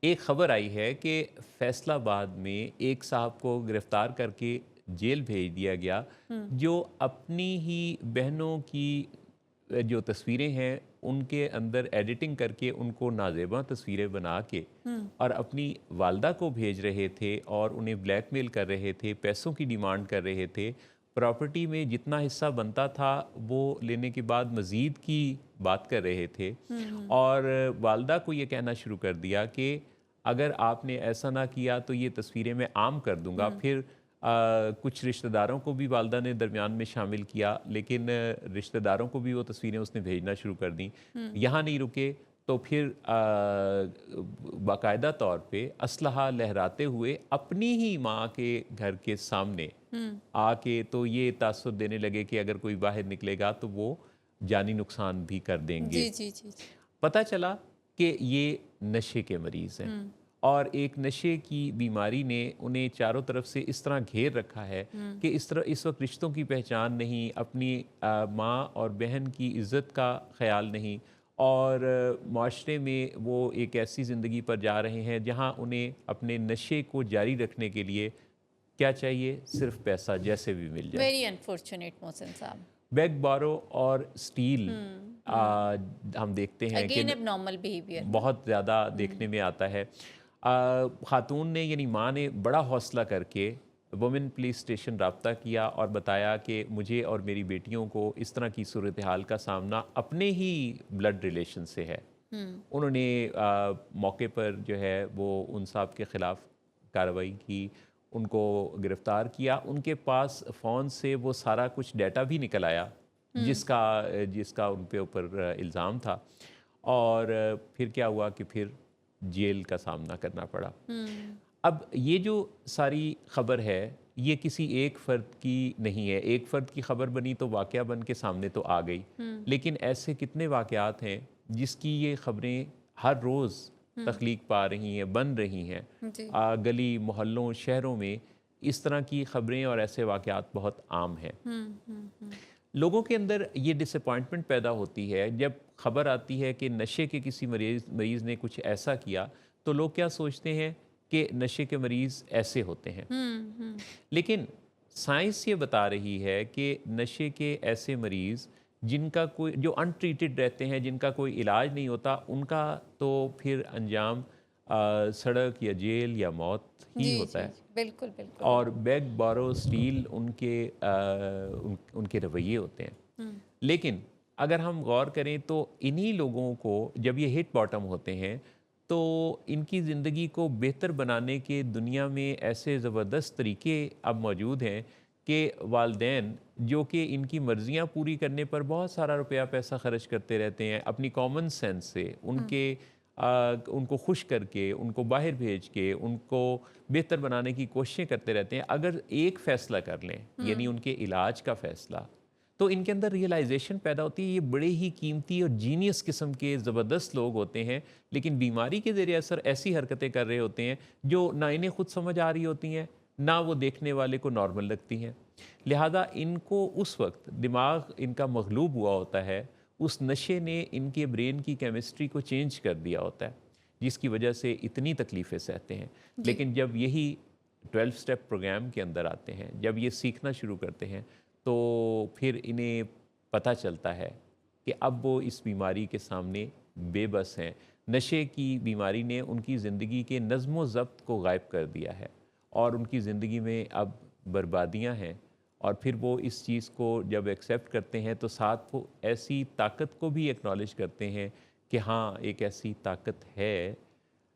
एक खबर आई है कि फैसलाबाद में एक साहब को गिरफ्तार करके जेल भेज दिया गया, हुँ, जो अपनी ही बहनों की जो तस्वीरें हैं उनके अंदर एडिटिंग करके उनको नाजेबा तस्वीरें बना के हुँ, और अपनी वालदा को भेज रहे थे और उन्हें ब्लैकमेल कर रहे थे, पैसों की डिमांड कर रहे थे। प्रॉपर्टी में जितना हिस्सा बनता था वो लेने के बाद मज़ीद की बात कर रहे थे हुँ, हुँ, और वालदा को ये कहना शुरू कर दिया कि अगर आपने ऐसा ना किया तो ये तस्वीरें मैं आम कर दूंगा। हुँ, फिर कुछ रिश्तेदारों को भी वालदा ने दरमियान में शामिल किया, लेकिन रिश्तेदारों को भी वो तस्वीरें उसने भेजना शुरू कर दी। हुँ, यहाँ नहीं रुके तो फिर बाकायदा तौर पे असलहा लहराते हुए अपनी ही माँ के घर के सामने हुँ। आके तो ये तासुर देने लगे कि अगर कोई बाहर निकलेगा तो वो जानी नुकसान भी कर देंगे। जी, जी, जी, जी। पता चला कि ये नशे के मरीज़ हैं हुँ, और एक नशे की बीमारी ने उन्हें चारों तरफ से इस तरह घेर रखा है हुँ, कि इस वक्त रिश्तों की पहचान नहीं, अपनी माँ और बहन की इज़्ज़त का ख़्याल नहीं और माशरे में वो एक ऐसी ज़िंदगी पर जा रहे हैं जहाँ उन्हें अपने नशे को जारी रखने के लिए क्या चाहिए? सिर्फ़ पैसा जैसे भी मिल जाए। वेरी अनफॉर्च्यूनेट मोहसिन साहब। बेग बोरो और स्टील हुँ, हुँ। हम देखते हैं कि अगेन एबनॉर्मल बिहेवियर ना? बहुत ज़्यादा देखने हुँ, में आता है। ख़ातून ने यानी माँ ने बड़ा हौसला करके वुमेन पुलिस स्टेशन रब्ता किया और बताया कि मुझे और मेरी बेटियों को इस तरह की सूरत हाल का सामना अपने ही ब्लड रिलेशन से है। हुँ, उन्होंने मौके पर जो है वो उन साहब के ख़िलाफ़ कार्रवाई की, उनको गिरफ़्तार किया। उनके पास फ़ोन से वो सारा कुछ डाटा भी निकल आया हुँ, जिसका जिसका उन पे ऊपर इल्ज़ाम था और फिर क्या हुआ कि फिर जेल का सामना करना पड़ा। हुँ, अब ये जो सारी ख़बर है, ये किसी एक फ़र्द की नहीं है। एक फ़र्द की ख़बर बनी तो वाक़या बन के सामने तो आ गई। हुँ, लेकिन ऐसे कितने वाक़यात हैं जिसकी ये ख़बरें हर रोज़ हुँ, तख्लीक पा रही हैं, बन रही हैं। जी। गली, मोहल्लों, शहरों में इस तरह की ख़बरें और ऐसे वाक़यात बहुत आम हैं। हुँ, हुँ, हुँ, लोगों के अंदर ये डिसअपॉइंटमेंट पैदा होती है जब खबर आती है कि नशे के किसी मरीज़ मरीज़ ने कुछ ऐसा किया, तो लोग क्या सोचते हैं कि नशे के मरीज़ ऐसे होते हैं। हुँ, हुँ, लेकिन साइंस ये बता रही है कि नशे के ऐसे मरीज़ जिनका कोई जो अनट्रीटेड रहते हैं, जिनका कोई इलाज नहीं होता, उनका तो फिर अंजाम सड़क या जेल या मौत ही जी, होता जी, है। जी। बिल्कुल, बिल्कुल, और बिल्कुल। बेग बोरो स्टील उनके रवैये होते हैं। हुँ, लेकिन अगर हम गौर करें तो इन्हीं लोगों को जब ये हिट बॉटम होते हैं तो इनकी ज़िंदगी को बेहतर बनाने के दुनिया में ऐसे ज़बरदस्त तरीके अब मौजूद हैं कि वालदेन जो कि इनकी मर्ज़ियाँ पूरी करने पर बहुत सारा रुपया पैसा ख़र्च करते रहते हैं अपनी कॉमन सेंस से हुँ, उनको खुश करके, उनको बाहर भेज के, उनको बेहतर बनाने की कोशिशें करते रहते हैं। अगर एक फ़ैसला कर लें, यानी हुँ, उनके इलाज का फ़ैसला, तो इनके अंदर रियलाइज़ेशन पैदा होती है, ये बड़े ही कीमती और जीनियस किस्म के ज़बरदस्त लोग होते हैं, लेकिन बीमारी के ज़रिए असर ऐसी हरकतें कर रहे होते हैं, जो ना इन्हें खुद समझ आ रही होती हैं, ना वो देखने वाले को नॉर्मल लगती हैं। लिहाजा इनको उस वक़्त दिमाग इनका मग़लूब हुआ होता है, उस नशे ने इनके ब्रेन की केमिस्ट्री को चेंज कर दिया होता है, जिसकी वजह से इतनी तकलीफ़ें सहते हैं। जी। लेकिन जब यही 12 स्टेप प्रोग्राम के अंदर आते हैं, जब ये सीखना शुरू करते हैं, तो फिर इन्हें पता चलता है कि अब वो इस बीमारी के सामने बेबस हैं। नशे की बीमारी ने उनकी ज़िंदगी के नज़्म व ज़ब्त को गायब कर दिया है और उनकी ज़िंदगी में अब बर्बादियाँ हैं और फिर वो इस चीज़ को जब एक्सेप्ट करते हैं तो साथ वो ऐसी ताकत को भी एक्नॉलेज करते हैं कि हाँ, एक ऐसी ताकत है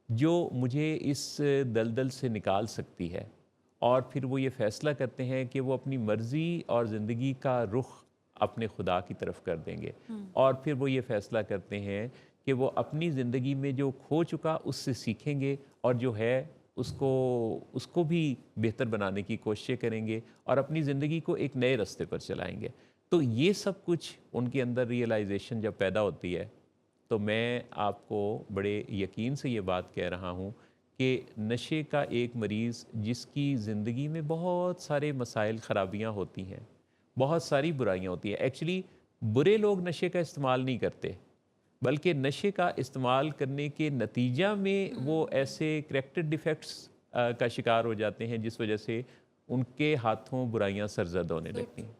जो मुझे इस दलदल से निकाल सकती है। और फिर वो ये फ़ैसला करते हैं कि वो अपनी मर्ज़ी और ज़िंदगी का रुख अपने खुदा की तरफ कर देंगे। हुँ, और फिर वो ये फ़ैसला करते हैं कि वो अपनी ज़िंदगी में जो खो चुका उससे सीखेंगे और जो है उसको उसको भी बेहतर बनाने की कोशिशें करेंगे और अपनी ज़िंदगी को एक नए रास्ते पर चलाएँगे। तो ये सब कुछ उनके अंदर रियलाइज़ेशन जब पैदा होती है, तो मैं आपको बड़े यकीन से ये बात कह रहा हूँ कि नशे का एक मरीज़ जिसकी ज़िंदगी में बहुत सारे मसाइल ख़राबियाँ होती हैं, बहुत सारी बुराइयाँ होती हैं। एक्चुअली बुरे लोग नशे का इस्तेमाल नहीं करते, बल्कि नशे का इस्तेमाल करने के नतीजा में वो ऐसे करैक्टर डिफेक्ट्स का शिकार हो जाते हैं जिस वजह से उनके हाथों बुराइयां सरजद होने लगती हैं।